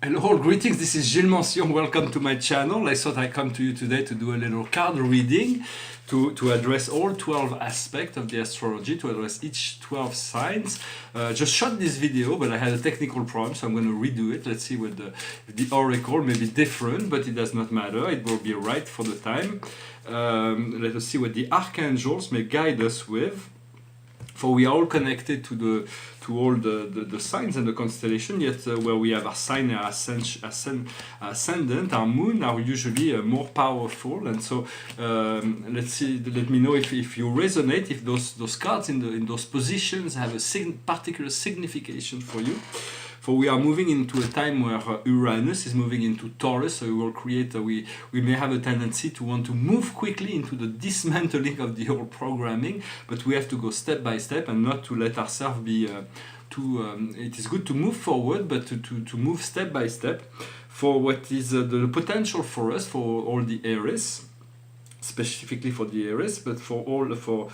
Hello, greetings, this is Gilles Mention, welcome to my channel. I thought I'd come to you today to do a little card reading to address all 12 aspects of the astrology, to address each 12 signs. Just shot this video, but I had a technical problem, so I'm going to redo it. Let's see what the oracle may be different, but it does not matter, it will be right for the time. Let us see what the archangels may guide us with. For we are all connected to all the signs and the constellation, yet where we have our sign and our ascendant, our moon are usually more powerful. And so let's see. Let me know if you resonate, if those cards in those positions have a particular signification for you. For we are moving into a time where Uranus is moving into Taurus, so we will create, we may have a tendency to want to move quickly into the dismantling of the old programming, but we have to go step by step and not to let ourselves be it is good to move forward, but to move step by step. For what is the potential for us, for all the Aries, specifically for the Aries, but for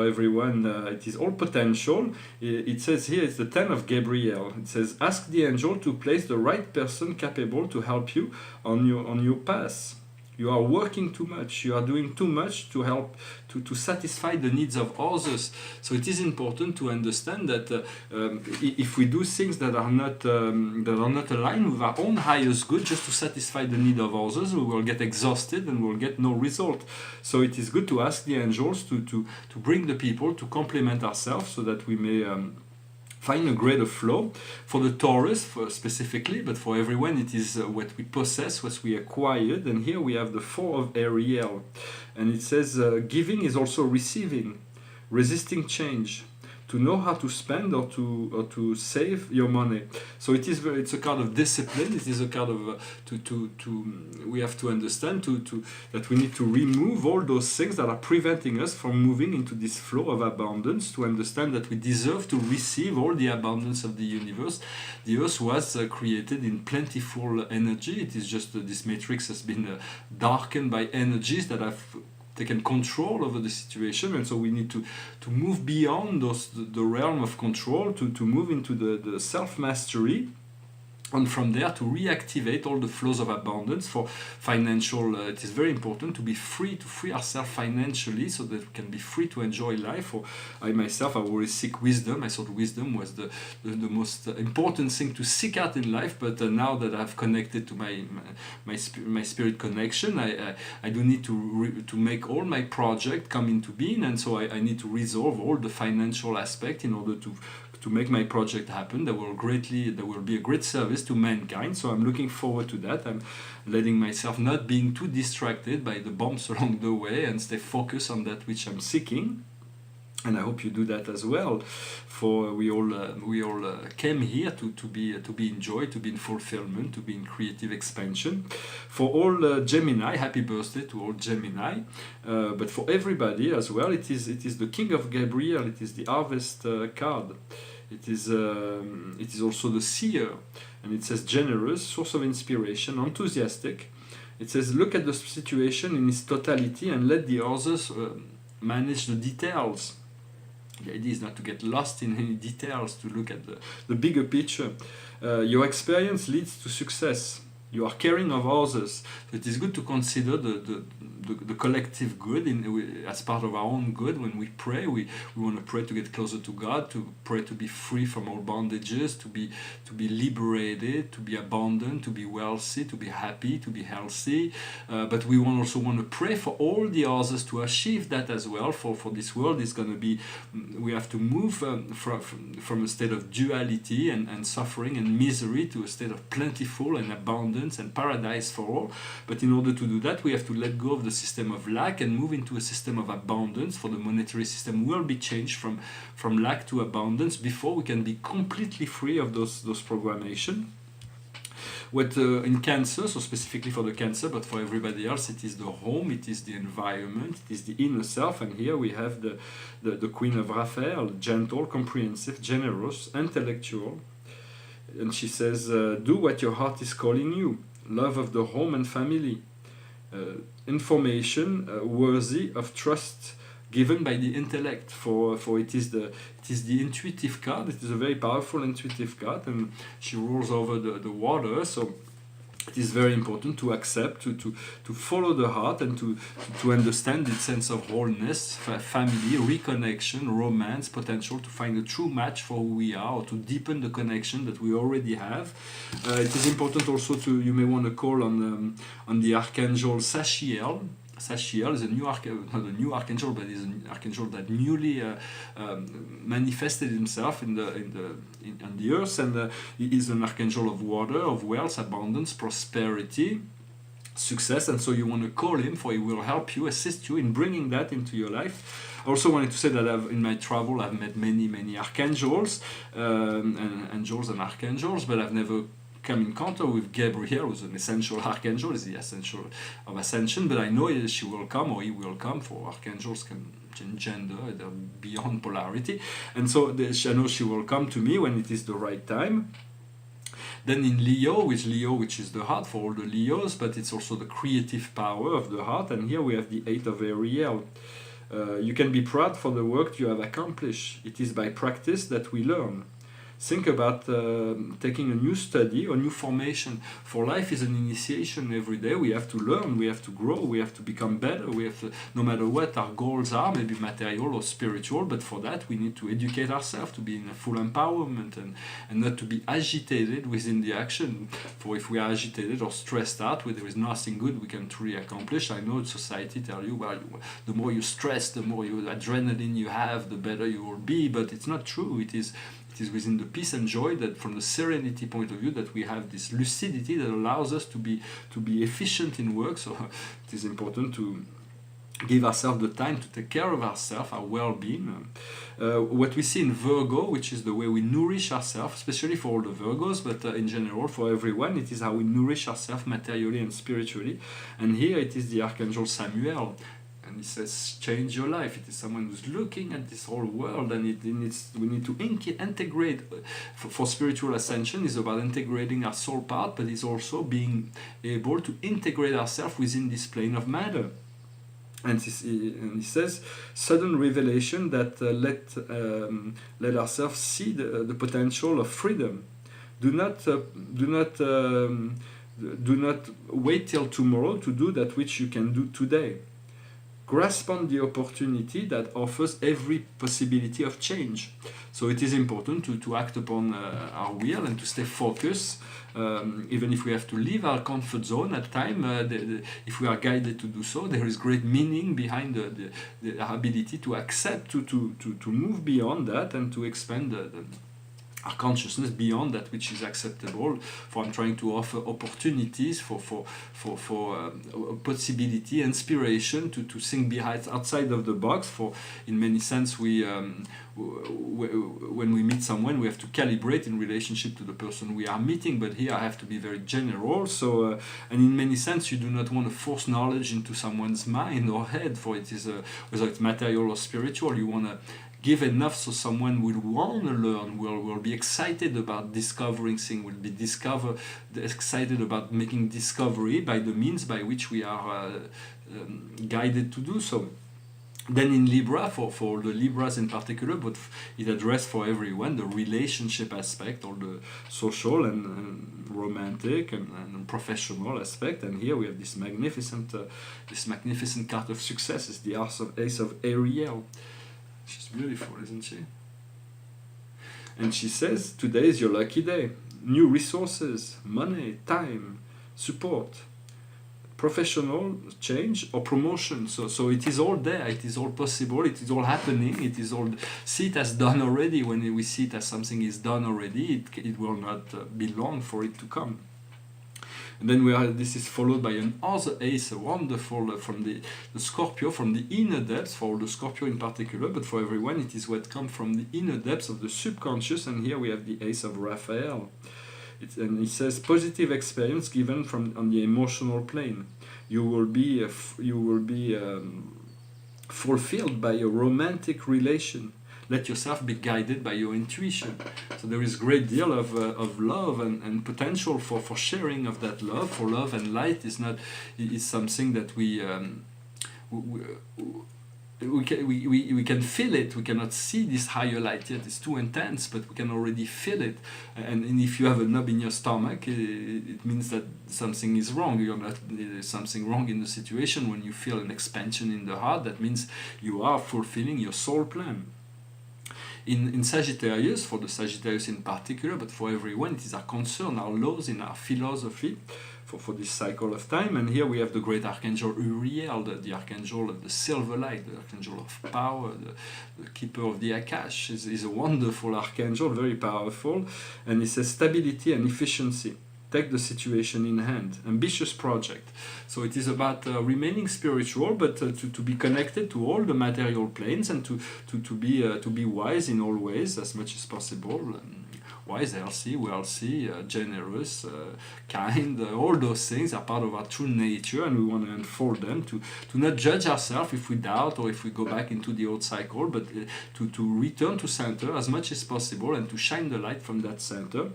everyone, it is all potential. It says here, it's the 10 of Gabriel. It says, ask the angel to place the right person capable to help you on your path. You are working too much. You are doing too much to help to satisfy the needs of others. So it is important to understand that if we do things that are not aligned with our own highest good, just to satisfy the need of others, we will get exhausted and will get no result. So it is good to ask the angels to bring the people to complement ourselves, so that we may find a greater flow. For the Taurus specifically, but for everyone it is what we possess, what we acquired. And here we have the 4 of Ariel, and it says giving is also receiving, resisting change, to know how to spend or to save your money. So it's a kind of discipline. It is a kind of we have to understand that we need to remove all those things that are preventing us from moving into this flow of abundance, to understand that we deserve to receive all the abundance of the universe. The earth was created in plentiful energy. It is just this matrix has been darkened by energies that have taken control over the situation, and so we need to move beyond the realm of control, to move into the self-mastery, and from there to reactivate all the flows of abundance. For financial, it is very important to be free, to free ourselves financially, so that we can be free to enjoy life. For I myself, I always seek wisdom. I thought wisdom was the most important thing to seek out in life, but now that I've connected to my spirit connection, I do need to make all my projects come into being, and so I need to resolve all the financial aspect in order to make my project happen. That will be a great service to mankind. So I'm looking forward to that. I'm letting myself not being too distracted by the bumps along the way, and stay focused on that which I'm seeking. And I hope you do that as well. For we all came here to be enjoyed, to be in fulfillment, to be in creative expansion. For all Gemini, happy birthday to all Gemini. But for everybody as well, it is the King of Gabriel. It is the Harvest card. It is also the Seer, and it says generous, source of inspiration, enthusiastic. It says look at the situation in its totality and let the others manage the details. The idea is not to get lost in any details, to look at the bigger picture. Your experience leads to success. You are caring of others. So it is good to consider the collective good as part of our own good. When we pray, we want to pray to get closer to God, to pray to be free from all bondages, to be liberated, to be abundant, to be wealthy, to be happy, to be healthy. But we also want to pray for all the others to achieve that as well. For this world is going to be, we have to move from a state of duality and suffering and misery to a state of plentiful and abundance and paradise for all. But in order to do that, we have to let go of the system of lack and move into a system of abundance. For the monetary system will be changed from lack to abundance before we can be completely free of those programmation. What in Cancer, so specifically for the Cancer, but for everybody else, it is the home, it is the environment, it is the inner self. And here we have the Queen of Raphael, gentle, comprehensive, generous, intellectual. And she says, do what your heart is calling you. Love of the home and family. Information worthy of trust given by the intellect. For it is the intuitive card. It is a very powerful intuitive card, and she rolls over the water. So it is very important to accept, to follow the heart, and to understand its sense of wholeness, family, reconnection, romance, potential to find a true match for who we are, or to deepen the connection that we already have. It is important also you may want to call on the Archangel Sachiel. Sachiel is a not a new archangel, but is an archangel that newly manifested himself on the earth, and he is an archangel of water, of wealth, abundance, prosperity, success, and so you want to call him, for he will help you, assist you in bringing that into your life. I also wanted to say that in my travel I've met many archangels, and angels and archangels, but I've never come in contact with Gabriel, who's an essential archangel, is the essential of ascension, but I know she will come, or he will come, for archangels can change gender, they're beyond polarity, and so I know she will come to me when it is the right time. Then in Leo, which is the heart for all the Leos, but it's also the creative power of the heart, and here we have the 8 of Ariel. You can be proud for the work you have accomplished. It is by practice that we learn. Think about taking a new study or new formation. For life is an initiation every day. We have to learn, we have to grow, we have to become better. We have to, no matter what our goals are, maybe material or spiritual, but for that we need to educate ourselves to be in a full empowerment, and not to be agitated within the action. For if we are agitated or stressed out, there is nothing good we can truly accomplish. I know society tell you, well, the more you stress, the more adrenaline you have, the better you will be, but it's not true. It is within the peace and joy, that from the serenity point of view, that we have this lucidity that allows us to be efficient in work. So it is important to give ourselves the time to take care of ourselves, our well-being. What we see in Virgo, which is the way we nourish ourselves, especially for all the Virgos, but in general for everyone, it is how we nourish ourselves materially and spiritually. And here it is the Archangel Samuel. And he says, change your life. It is someone who's looking at this whole world, and we need to integrate. For spiritual ascension is about integrating our soul part, but it's also being able to integrate ourselves within this plane of matter. And he says, sudden revelation that let ourselves see the potential of freedom. Do not wait till tomorrow to do that which you can do today. Grasp on the opportunity that offers every possibility of change. So it is important to act upon our will and to stay focused, even if we have to leave our comfort zone at time. If we are guided to do so, there is great meaning behind our ability to accept, to move beyond that, and to expand our consciousness beyond that which is acceptable. For I'm trying to offer opportunities for possibility, inspiration to think behind, outside of the box. For in many sense when we meet someone, we have to calibrate in relationship to the person we are meeting. But here I have to be very general. So and in many sense, you do not want to force knowledge into someone's mind or head. For it is whether it's material or spiritual, you want to give enough so someone will want to learn, will be excited about discovering things, will be excited about making discovery by the means by which we are guided to do so. Then in Libra, for the Libras in particular, but it addressed for everyone, the relationship aspect, or the social and romantic and professional aspect. And here we have this magnificent card of success. It's the Ace of Ariel. She's beautiful, isn't she? And she says, today is your lucky day. New resources, money, time, support, professional change or promotion. So it is all there, it is all possible, it is all happening, it is all, see it as done already. When we see it as something is done already, it will not be long for it to come. And then this is followed by another ace, a wonderful from the Scorpio, from the inner depths, for the Scorpio in particular, but for everyone it is what comes from the inner depths of the subconscious. And here we have the Ace of Raphael. And it says, positive experience given on the emotional plane. You will be fulfilled by a romantic relation. Let yourself be guided by your intuition. So there is a great deal of love and potential for sharing of that love. For love and light is something that we we can feel it. We cannot see this higher light yet. It's too intense, but we can already feel it. And if you have a knob in your stomach, it means that something is wrong. There's something wrong in the situation. When you feel an expansion in the heart, that means you are fulfilling your soul plan. In Sagittarius, for the Sagittarius in particular, but for everyone, it is our concern, our laws in our philosophy for this cycle of time. And here we have the great Archangel Uriel, the Archangel of the silver light, the Archangel of power, the keeper of the Akash. Is a wonderful Archangel, very powerful. And he says stability and efficiency. Take the situation in hand. Ambitious project. So it is about remaining spiritual, but to be connected to all the material planes and to be wise in all ways as much as possible. Wise, healthy, wealthy, generous, kind. All those things are part of our true nature, and we want to unfold them to not judge ourselves if we doubt or if we go back into the old cycle, but to return to center as much as possible and to shine the light from that center.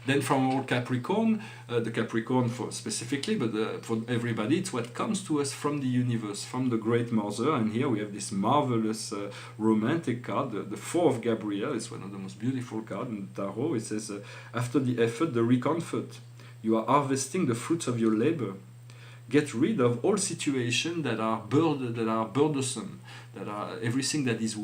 Then from our Capricorn, the Capricorn for specifically, but for everybody, it's what comes to us from the universe, from the Great Mother. And here we have this marvelous romantic card, the Four of Gabriel. It's one of the most beautiful cards in the Tarot. It says, after the effort, the recomfort. You are harvesting the fruits of your labor. Get rid of all situations that are burdensome, that are everything that is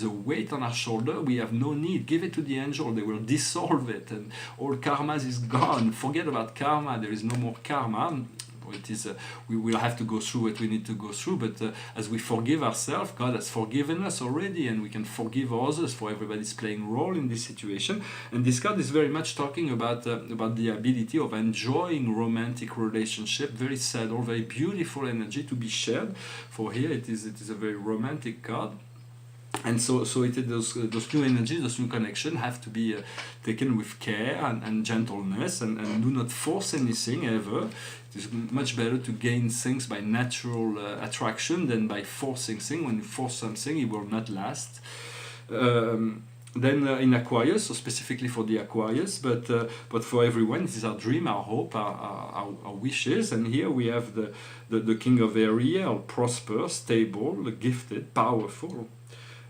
a weight on our shoulder. We have no need. Give it to the angel. They will dissolve it, and all karma is gone. Forget about karma. There is no more karma. It is we will have to go through what we need to go through, but as we forgive ourselves, God has forgiven us already, and we can forgive others for everybody's playing role in this situation. And this card is very much talking about the ability of enjoying romantic relationship, very subtle, very beautiful energy to be shared. For here, it is a very romantic card. And so those new energies, those new connections have to be taken with care and gentleness, and do not force anything ever. It is much better to gain things by natural attraction than by forcing things. When you force something, it will not last. Then in Aquarius, so specifically for the Aquarius, but for everyone, this is our dream, our hope, our wishes. And here we have the King of Ariel, prosper, stable, gifted, powerful.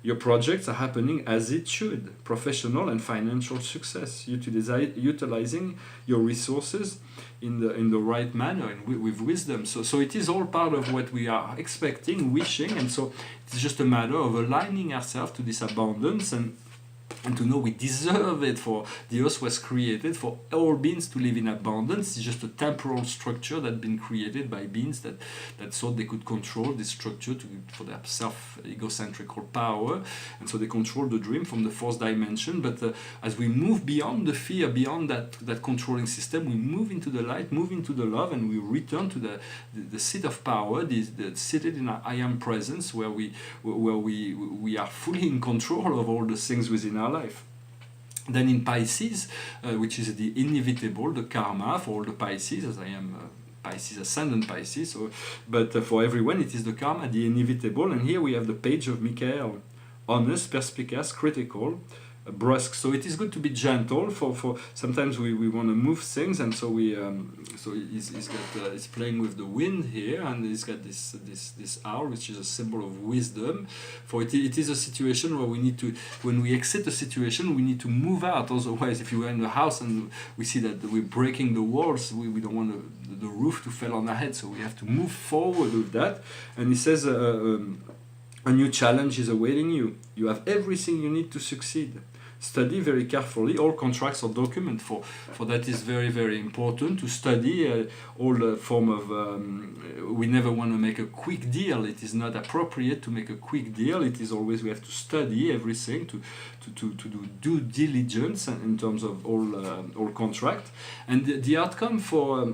Your projects are happening as it should. Professional and financial success. Utilizing your resources in the right manner and with wisdom. So it is all part of what we are expecting, wishing, and so it's just a matter of aligning ourselves to this abundance and to know we deserve it. For the earth was created for all beings to live in abundance. It's just a temporal structure that's been created by beings that thought they could control this structure for their self-egocentrical power, and so they control the dream from the fourth dimension. But as we move beyond the fear, beyond that controlling system, we move into the light, move into the love, and we return to the seat of power, seated in our I am presence, where we are fully in control of all the things within our life. Then in Pisces, which is the inevitable, the karma for all the Pisces, as I am Pisces, ascendant Pisces, but for everyone it is the karma, the inevitable. And here we have the page of Michael, honest, perspicacious, critical, brusque. So it is good to be gentle. For sometimes we want to move things, and so he's playing with the wind here, and he's got this owl, which is a symbol of wisdom. For it is a situation where we need to, when we exit a situation, we need to move out. Otherwise, if you are in the house and we see that we're breaking the walls, we don't want the roof to fall on our head. So we have to move forward with that. And he says a new challenge is awaiting you. You have everything you need to succeed. Study very carefully all contracts or documents. For that is very, very important to study all the form of. We never want to make a quick deal. It is not appropriate to make a quick deal. It is always we have to study everything to do due diligence in terms of all contract. And the outcome for.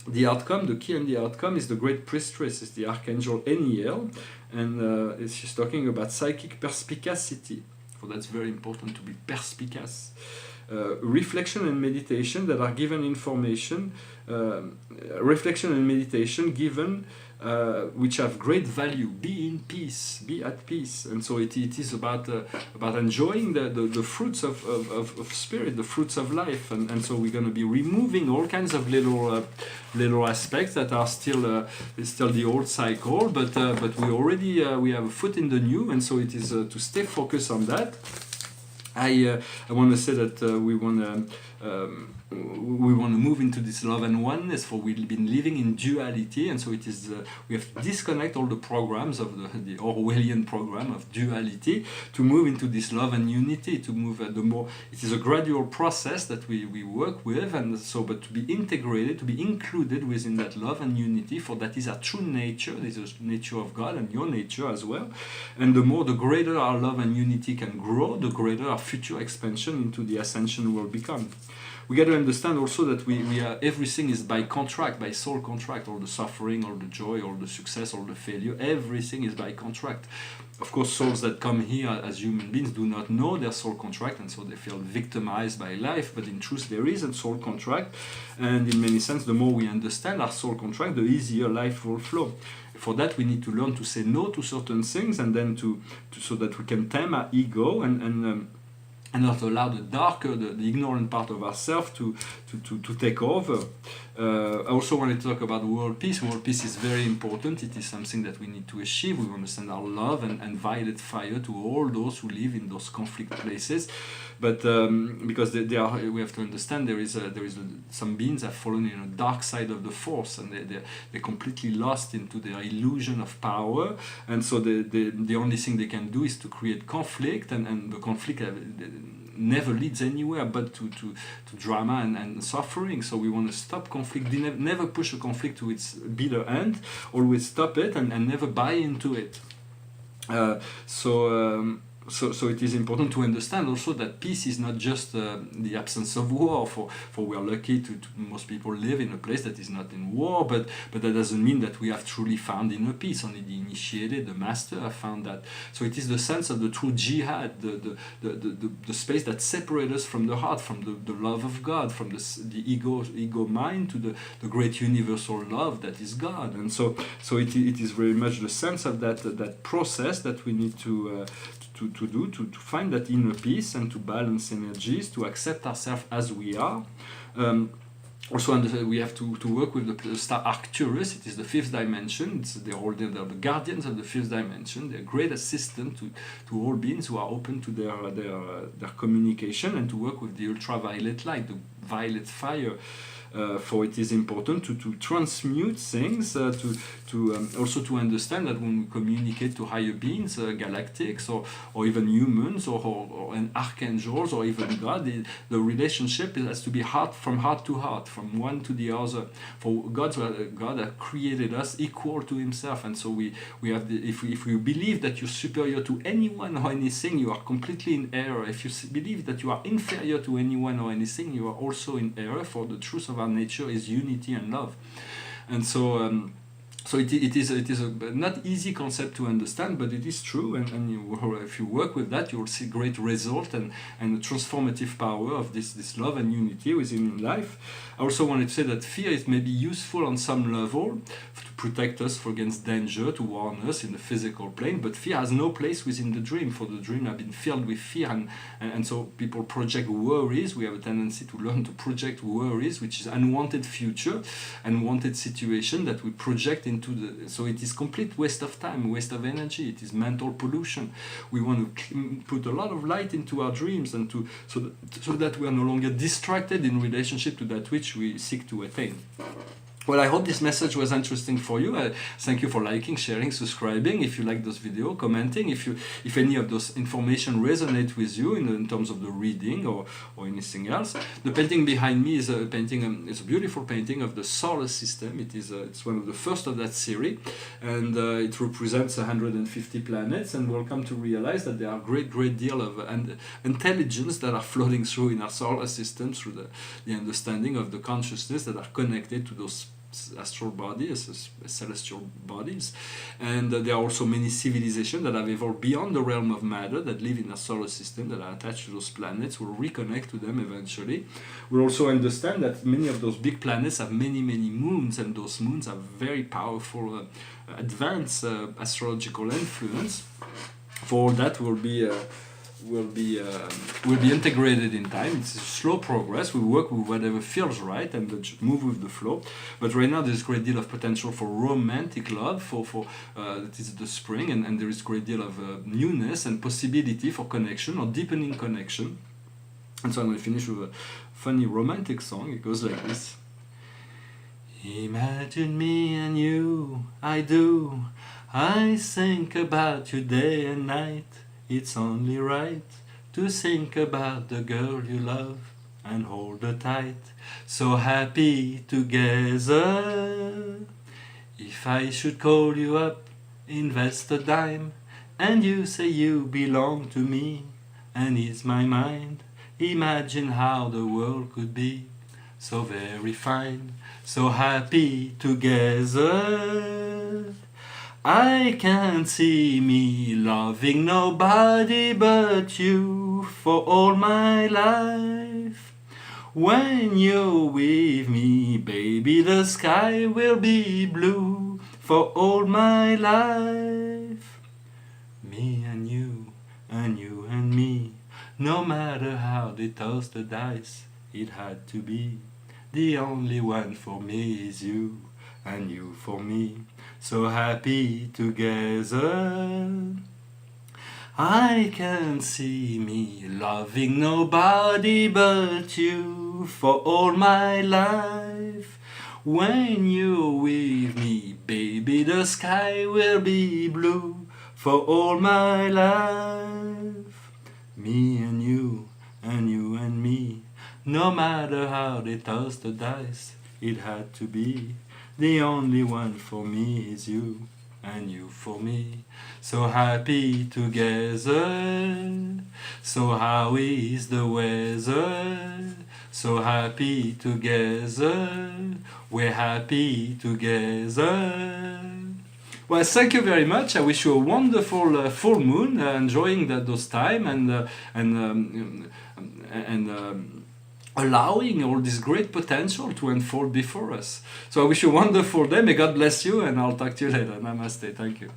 The key and the outcome is the great priestess, is the Archangel Eniel, and she's talking about psychic perspicacity. So that's very important to be perspicacious. reflection and meditation that are given information, reflection and meditation given which have great value. Be in peace, be at peace. And so it is about enjoying the fruits of spirit, the fruits of life. And so we're going to be removing all kinds of little aspects that are still the old cycle, but we already we have a foot in the new, and so it is to stay focused on that. I want to say that we want to move into this love and oneness, for we've been living in duality, and so it is we have to disconnect all the programs of the Orwellian program of duality to move into this love and unity. To move the more, it is a gradual process that we work with, and so but to be integrated, to be included within that love and unity, for that is our true nature. This is the nature of God and your nature as well. And the greater our love and unity can grow, the greater our future expansion into the ascension will become. We got to understand also that we are, everything is by contract, by soul contract. All the suffering, all the joy, all the success, all the failure, everything is by contract. Of course, souls that come here as human beings do not know their soul contract, and so they feel victimized by life. But in truth, there is a soul contract, and in many sense, the more we understand our soul contract, the easier life will flow. For that, we need to learn to say no to certain things, and then so that we can tame our ego and not allow the darker, the ignorant part of ourselves to take over. I also want to talk about world peace. World peace is very important. It is something that we need to achieve. We want to send our love and violet fire to all those who live in those conflict places. But because they are, we have to understand there is some beings have fallen in a dark side of the force, and they're completely lost into their illusion of power. And so the only thing they can do is to create conflict, and the conflict never leads anywhere but to drama and suffering. So we want to stop conflict, never push a conflict to its bitter end, always stop it and never buy into it. So it is important to understand also that peace is not just the absence of war. For we are lucky to most people live in a place that is not in war, but that doesn't mean that we have truly found inner peace. Only the initiated, the master, have found that. So it is the sense of the true jihad, the space that separates us from the heart, from the love of God, from the ego mind to the great universal love that is God. And so it is very much the sense of that process that we need to find that inner peace and to balance energies, to accept ourselves as we are. Also, we have to work with the star Arcturus. It is the fifth dimension. They're the guardians of the fifth dimension. They're great assistant to all beings who are open to their communication, and to work with the ultraviolet light, the violet fire. For it is important to transmute things, also to understand that when we communicate to higher beings, galactics or even humans or archangels or even God, the relationship has to be from heart to heart, from one to the other. For God has created us equal to Himself, and so we have if you believe that you're superior to anyone or anything, you are completely in error. If you believe that you are inferior to anyone or anything, you are also in error. For the truth of our nature is unity and love. And so it is a not easy concept to understand, but it is true, and if you work with that, you will see great result and the transformative power of this love and unity within life. I also wanted to say that fear is maybe useful on some level to protect us against danger, to warn us in the physical plane, but fear has no place within the dream, for the dream have been filled with fear, and so people project worries. We have a tendency to learn to project worries, which is unwanted future, unwanted situation that we project into so it is complete waste of time, waste of energy. It is mental pollution. We want to put a lot of light into our dreams, and so that we are no longer distracted in relationship to that which we seek to attain. Well, I hope this message was interesting for you. Thank you for liking, sharing, subscribing. If you like this video, commenting. If any of those information resonate with you in terms of the reading or anything else. The painting behind me is a painting. It's a beautiful painting of the solar system. It's one of the first of that series, and it represents 150 planets. And we'll come to realize that there are great deal of intelligence that are floating through in our solar system through the understanding of the consciousness that are connected to those astral bodies, celestial bodies, and there are also many civilizations that have evolved beyond the realm of matter, that live in our solar system, that are attached to those planets. We'll reconnect to them eventually. We'll also understand that many of those big planets have many moons, and those moons have very powerful advanced astrological influence. For all that will be integrated in time. It's a slow progress. We work with whatever feels right and just move with the flow. But right now there's a great deal of potential for romantic love, for that is the spring, and there is a great deal of newness and possibility for connection or deepening connection. And so I'm going to finish with a funny romantic song. It goes like this. Imagine me and you, I do. I think about you day and night. It's only right to think about the girl you love and hold her tight. So happy together. If I should call you up, invest a dime, and you say you belong to me and ease my mind, imagine how the world could be so very fine. So happy together. I can't see me loving nobody but you for all my life. When you're with me, baby, the sky will be blue for all my life. Me and you and me, no matter how they toss the dice, it had to be. The only one for me is you, and you for me. So happy together. I can see me loving nobody but you for all my life. When you're with me, baby, the sky will be blue for all my life. Me and you and me, no matter how they toss the dice, it had to be. The only one for me is you, and you for me. So happy together. So how is the weather? So happy together. We're happy together. Well, thank you very much. I wish you a wonderful full moon, enjoying those time and allowing all this great potential to unfold before us. So I wish you a wonderful day. May God bless you, and I'll talk to you later. Namaste. Thank you.